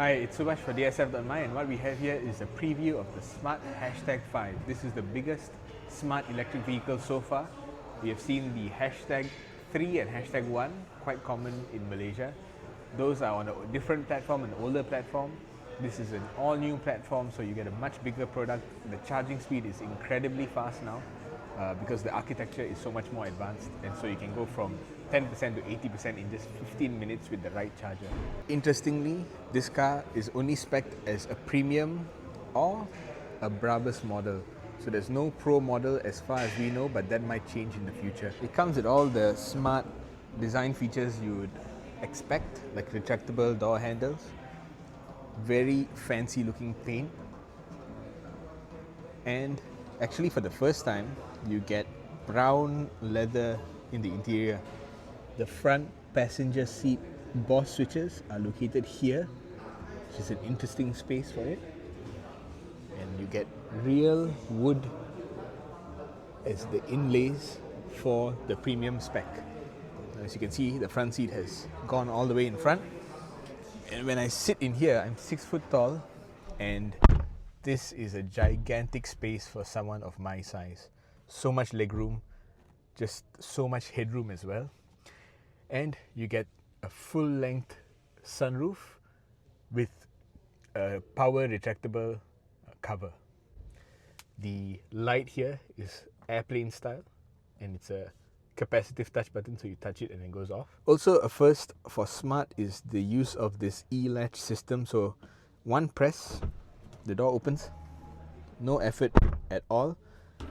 Hi, it's Subhash for dsf.my, and what we have here is a preview of the Smart Hashtag 5. This is the biggest smart electric vehicle so far. We have seen the Hashtag 3 and Hashtag 1, quite common in Malaysia. Those are on a different platform, an older platform. This is an all-new platform, so you get a much bigger product. The charging speed is incredibly fast now because the architecture is so much more advanced, and so you can go from 10% to 80% in just 15 minutes with the right charger. Interestingly, this car is only spec'd as a premium or a BRABUS model. So there's no Pro model as far as we know, but that might change in the future. It comes with all the smart design features you would expect, like retractable door handles, very fancy looking paint, and actually for the first time you get brown leather in the interior. The front passenger seat BOSS switches are located here, which is an interesting space for it. And you get real wood as the inlays for the premium spec. As you can see, the front seat has gone all the way in front. And when I sit in here, I'm 6 foot tall, and this is a gigantic space for someone of my size. So much legroom, just so much headroom as well. And you get a full-length sunroof with a power retractable cover. The light here is airplane style, and it's a capacitive touch button, so you touch it and it goes off. Also, a first for Smart is the use of this e-latch system. So one press, the door opens, no effort at all.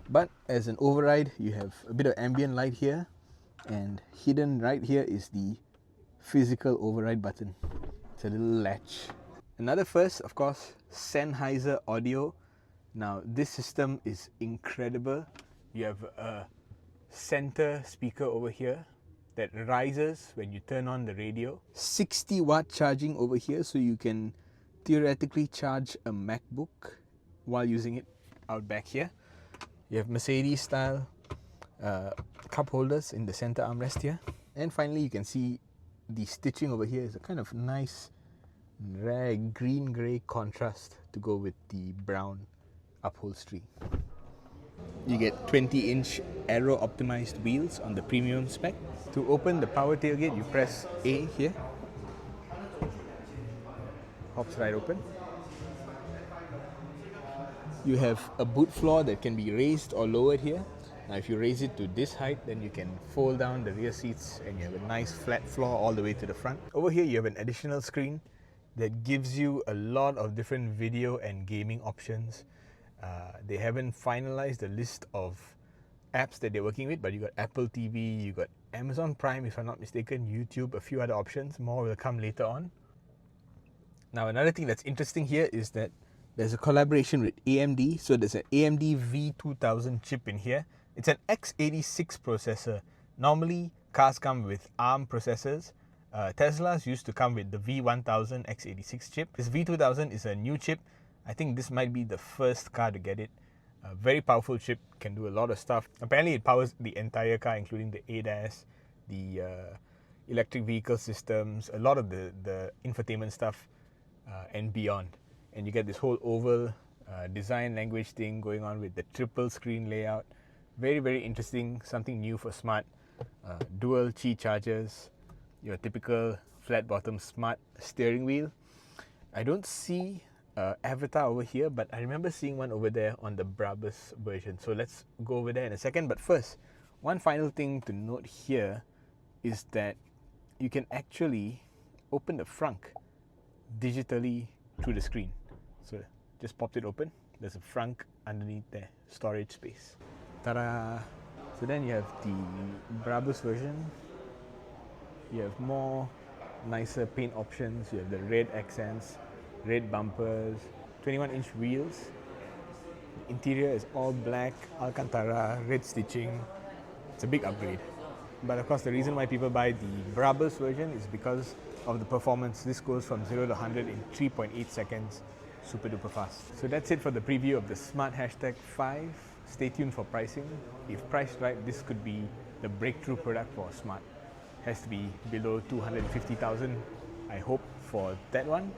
But as an override, you have a bit of ambient light here, and hidden right here is the physical override button. It's a little latch. Another first, of course, Sennheiser audio. Now this system is incredible. You have a center speaker over here that rises when you turn on the radio. 60 watt charging over here, so you can theoretically charge a MacBook while using it out back here. You have Mercedes style cup holders in the center armrest here. And finally, you can see the stitching over here is a kind of nice rare green-grey contrast to go with the brown upholstery. You get 20-inch aero-optimized wheels on the premium spec. To open the power tailgate, you press A here. Hops right open. You have a boot floor that can be raised or lowered here. Now if you raise it to this height, then you can fold down the rear seats and you have a nice flat floor all the way to the front. Over here you have an additional screen that gives you a lot of different video and gaming options. They haven't finalized the list of apps that they're working with, but you got Apple TV, you got Amazon Prime if I'm not mistaken, YouTube, a few other options. More will come later on. Now another thing that's interesting here is that there's a collaboration with AMD. So there's an AMD V2000 chip in here. It's an x86 processor. Normally cars come with ARM processors. Tesla's used to come with the V1000 x86 chip. This V2000 is a new chip. I think this might be the first car to get it. A very powerful chip, can do a lot of stuff. Apparently it powers the entire car, including the ADAS, the electric vehicle systems, a lot of the infotainment stuff and beyond. And you get this whole oval design language thing going on with the triple screen layout. Very, very interesting, something new for Smart. Dual Qi chargers, your typical flat bottom smart steering wheel. I don't see avatar over here, but I remember seeing one over there on the BRABUS version. So let's go over there in a second. But first, one final thing to note here is that you can actually open the frunk digitally through the screen. So just popped it open. There's a frunk underneath there, storage space. Ta-da! So then you have the BRABUS version. You have more nicer paint options. You have the red accents, red bumpers, 21-inch wheels. The interior is all black, Alcantara, red stitching. It's a big upgrade. But of course, the reason why people buy the BRABUS version is because of the performance. This goes from 0 to 100 in 3.8 seconds. Super duper fast. So that's it for the preview of the Smart Hashtag 5. Stay tuned for pricing. If priced right, this could be the breakthrough product for Smart. Has to be below 250,000, I hope. for that one,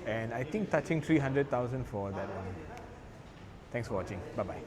and I think touching 300,000 for that one. Thanks for watching. Bye bye.